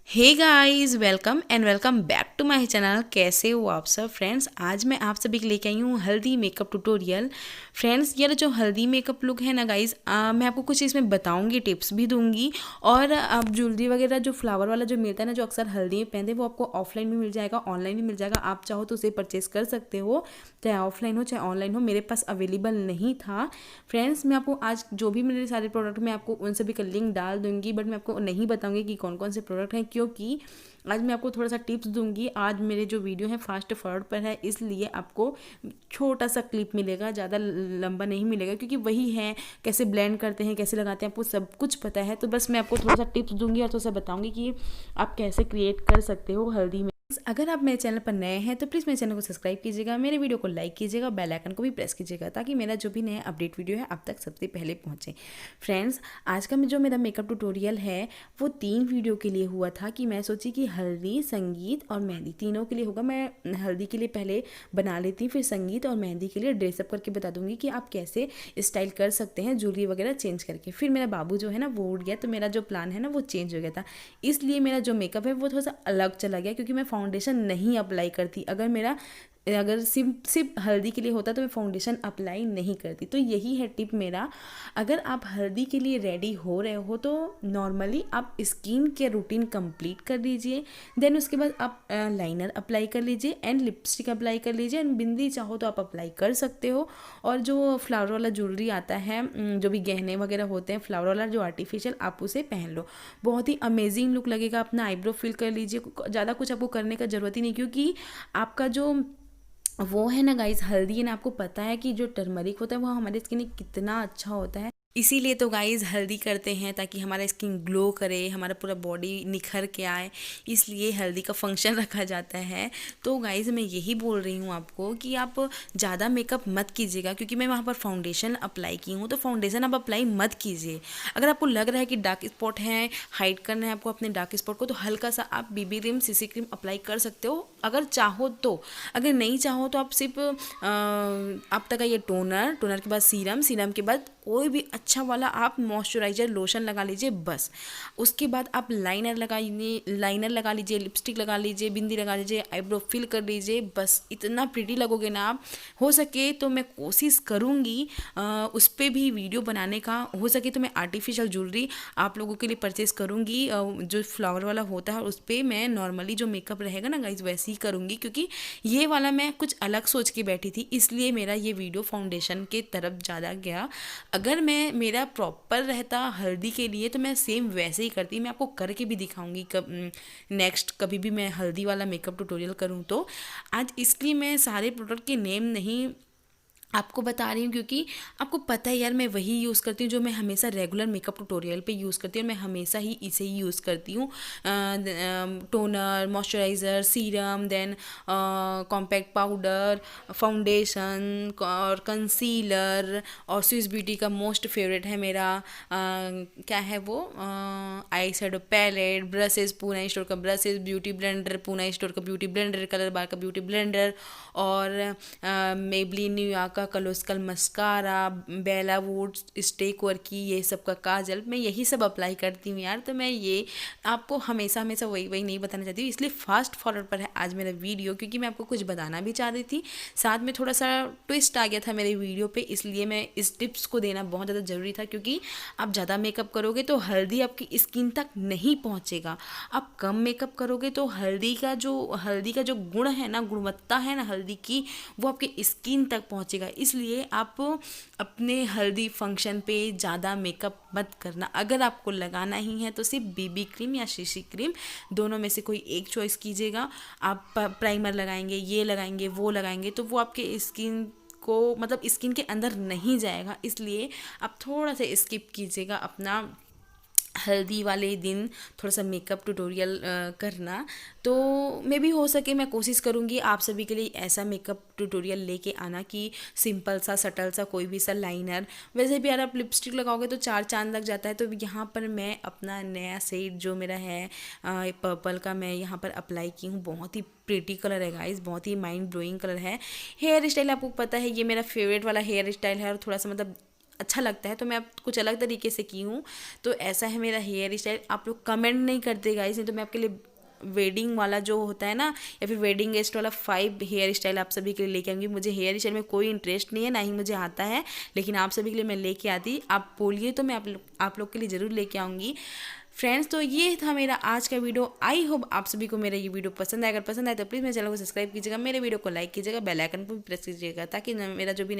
Hey guys, welcome back to my channel. कैसे हो आप सब फ्रेंड्स। आज मैं आप सभी के लेके आई हूँ हल्दी मेकअप ट्यूटोरियल। फ्रेंड्स, ये जो हल्दी मेकअप लुक है ना गाइस, मैं आपको कुछ इसमें बताऊंगी, टिप्स भी दूंगी। और आप ज्वेलरी वगैरह जो फ्लावर वाला जो मिलता है ना, जो अक्सर हल्दी में पहनते हैं, वो आपको ऑफलाइन भी मिल जाएगा, ऑनलाइन भी मिल जाएगा। आप चाहो तो उसे परचेस कर सकते हो, चाहे ऑफलाइन हो चाहे ऑनलाइन हो। मेरे पास अवेलेबल नहीं था। फ्रेंड्स, मैं आपको आज जो भी मेरे सारे प्रोडक्ट, मैं आपको उन सभी का लिंक डाल दूंगी, बट मैं आपको नहीं बताऊंगी कि कौन कौन से प्रोडक्ट हैं, क्योंकि आज मैं आपको थोड़ा सा टिप्स दूंगी। आज मेरे जो वीडियो है फास्ट फॉरवर्ड पर है, इसलिए आपको छोटा सा क्लिप मिलेगा, ज़्यादा लंबा नहीं मिलेगा, क्योंकि वही है कैसे ब्लेंड करते हैं, कैसे लगाते हैं, आपको सब कुछ पता है। तो बस मैं आपको थोड़ा सा टिप्स दूंगी और थोड़ा सा बताऊंगी कि आप कैसे क्रिएट कर सकते हो हल्दी में। अगर आप मेरे चैनल पर नए हैं तो प्लीज़ मेरे चैनल को सब्सक्राइब कीजिएगा, मेरे वीडियो को लाइक कीजिएगा, बेल आइकन को भी प्रेस कीजिएगा, ताकि मेरा जो भी नया अपडेट वीडियो है आप तक सबसे पहले पहुंचे। फ्रेंड्स, आज का जो मेरा मेकअप ट्यूटोरियल है वो 3 वीडियो के लिए हुआ था, कि मैं सोची कि हल्दी, संगीत और मेहंदी तीनों के लिए होगा। मैं हल्दी के लिए पहले बना लेती हूँ, फिर संगीत और मेहंदी के लिए ड्रेसअप करके बता दूंगी कि आप कैसे स्टाइल कर सकते हैं ज्वेलरी वगैरह चेंज करके। फिर मेरा बाबू जो है ना वो उठ गया, तो मेरा जो प्लान है ना वो चेंज हो गया था, इसलिए मेरा जो मेकअप है वो थोड़ा सा अलग चला गया, क्योंकि मैं फाउंडेशन नहीं अप्लाई करती। अगर सिर्फ सिर्फ हल्दी के लिए होता तो मैं फाउंडेशन अप्लाई नहीं करती। तो यही है टिप मेरा। अगर आप हल्दी के लिए रेडी हो रहे हो तो नॉर्मली आप स्किन केयर रूटीन कंप्लीट कर लीजिए, देन उसके बाद आप लाइनर अप्लाई कर लीजिए एंड लिपस्टिक अप्लाई कर लीजिए एंड बिंदी चाहो तो आप अप्लाई कर सकते हो। और जो फ्लावर वाला ज्वेलरी आता है, जो भी गहने वगैरह होते हैं फ्लावर वाला जो आर्टिफिशियल, आप उसे पहन लो, बहुत ही अमेजिंग लुक लगेगा। अपना आईब्रो फिल कर लीजिए, ज़्यादा कुछ आपको करने का ज़रूरत ही नहीं, क्योंकि आपका जो वो है ना गाइस, हल्दी है ना, आपको पता है कि जो टर्मरिक होता है वो हमारे स्किन में कितना अच्छा होता है। इसीलिए तो गाइस हल्दी करते हैं, ताकि हमारा स्किन ग्लो करे, हमारा पूरा बॉडी निखर के आए, इसलिए हल्दी का फंक्शन रखा जाता है। तो गाइस मैं यही बोल रही हूँ आपको कि आप ज़्यादा मेकअप मत कीजिएगा, क्योंकि मैं वहाँ पर फाउंडेशन अप्लाई की हूँ, तो फाउंडेशन आप अप्लाई मत कीजिए। अगर आपको लग रहा है कि डार्क स्पॉट हैं, हाइड करना है आपको अपने डार्क स्पॉट को, तो हल्का सा आप BB cream, CC cream apply कर सकते हो, अगर चाहो तो। अगर नहीं चाहो तो आप सिर्फ आप तक ये टोनर के बाद सीरम के बाद कोई भी अच्छा वाला आप मॉइस्चराइजर लोशन लगा लीजिए बस। उसके बाद आप लाइनर लगा लीजिए, लिपस्टिक लगा लीजिए, बिंदी लगा लीजिए, आईब्रो फिल कर लीजिए, बस इतना प्रिटी लगोगे ना आप। हो सके तो मैं कोशिश करूँगी उस पर भी वीडियो बनाने का। हो सके तो मैं आर्टिफिशियल ज्वेलरी आप लोगों के लिए परचेज़ करूँगी, जो फ्लावर वाला होता है उस पर मैं नॉर्मली जो मेकअप रहेगा ना गाइज वैसे ही करूँगी, क्योंकि ये वाला मैं कुछ अलग सोच के बैठी थी, इसलिए मेरा ये वीडियो फाउंडेशन के तरफ ज़्यादा गया। अगर मैं मेरा प्रॉपर रहता हल्दी के लिए तो मैं सेम वैसे ही करती। मैं आपको करके भी दिखाऊंगी नेक्स्ट कभी भी मैं हल्दी वाला मेकअप ट्यूटोरियल करूँ तो। आज इसलिए मैं सारे प्रोडक्ट के नेम नहीं आपको बता रही हूँ, क्योंकि आपको पता है यार, मैं वही यूज़ करती हूँ जो मैं हमेशा रेगुलर मेकअप ट्यूटोरियल पे यूज़ करती हूँ, और मैं हमेशा ही इसे ही यूज़ करती हूँ। Toner, moisturizer, serum, then compact powder, foundation और कंसीलर, और स्विस ब्यूटी का मोस्ट फेवरेट है मेरा क्या है वो, eye shadow palette, brushes Poona store का brushes, beauty blender Poona store का ब्यूटी ब्लेंडर, कलर बार का ब्यूटी ब्लेंडर, और मेबलिन न्यूयॉर्क का कलोस्कल मस्कारा, बेला वुड स्टेक वर्क की ये सब का काजल, मैं यही सब अप्लाई करती हूँ यार। तो मैं ये आपको हमेशा हमेशा वही नहीं बताना चाहती हूँ, इसलिए फास्ट फॉरवर्ड पर है आज मेरा वीडियो, क्योंकि मैं आपको कुछ बताना भी चाह रही थी, साथ में थोड़ा सा ट्विस्ट आ गया था मेरे वीडियो पे, इसलिए मैं इस टिप्स को देना बहुत ज़्यादा ज़रूरी था। क्योंकि आप ज़्यादा मेकअप करोगे तो हल्दी आपकी स्किन तक नहीं पहुँचेगा, आप कम मेकअप करोगे तो हल्दी का जो गुण है ना, गुणवत्ता है ना हल्दी की, वो आपके स्किन तक पहुँचेगा। इसलिए आप अपने हल्दी फंक्शन पे ज़्यादा मेकअप मत करना। अगर आपको लगाना ही है तो सिर्फ बीबी क्रीम या शीशी क्रीम, दोनों में से कोई एक चॉइस कीजिएगा। आप प्राइमर लगाएंगे, ये लगाएंगे, वो लगाएंगे, तो वो आपके स्किन को मतलब स्किन के अंदर नहीं जाएगा, इसलिए आप थोड़ा सा स्किप कीजिएगा अपना हल्दी वाले दिन थोड़ा सा मेकअप ट्यूटोरियल करना। तो मैं भी हो सके मैं कोशिश करूँगी आप सभी के लिए ऐसा मेकअप ट्यूटोरियल लेके आना कि सिंपल सा, सटल सा, कोई भी सा लाइनर। वैसे भी यार आप लिपस्टिक लगाओगे तो 4 चांद लग जाता है। तो यहाँ पर मैं अपना नया शेड जो मेरा है पर्पल का, मैं यहाँ पर अप्लाई की हूँ। बहुत ही प्रिटी कलर है गाइस, बहुत ही माइंड ब्लोइंग कलर है। हेयर स्टाइल आपको पता है ये मेरा फेवरेट वाला हेयर स्टाइल है, और थोड़ा सा मतलब अच्छा लगता है, तो मैं अब कुछ अलग तरीके से की हूँ। तो ऐसा है मेरा हेयर स्टाइल। आप लोग कमेंट नहीं करते गाइस, नहीं तो मैं आपके लिए वेडिंग वाला जो होता है ना, या फिर वेडिंग गेस्ट वाला 5 हेयर स्टाइल आप सभी के लिए लेके आऊँगी। मुझे हेयर स्टाइल में कोई इंटरेस्ट नहीं है, ना ही मुझे आता है, लेकिन आप सभी के लिए मैं लेके आती। आप बोलिए तो मैं आप लोग के लिए ज़रूर लेके आऊँगी फ्रेंड्स। तो ये था मेरा आज का वीडियो। आई होप आप सभी को मेरा ये वीडियो पसंद आए। अगर पसंद आए तो प्लीज़ मेरे चैनल को सब्सक्राइब कीजिएगा, मेरे वीडियो को लाइक कीजिएगा, बेल आइकन को भी प्रेस कीजिएगा, ताकि मेरा जो भी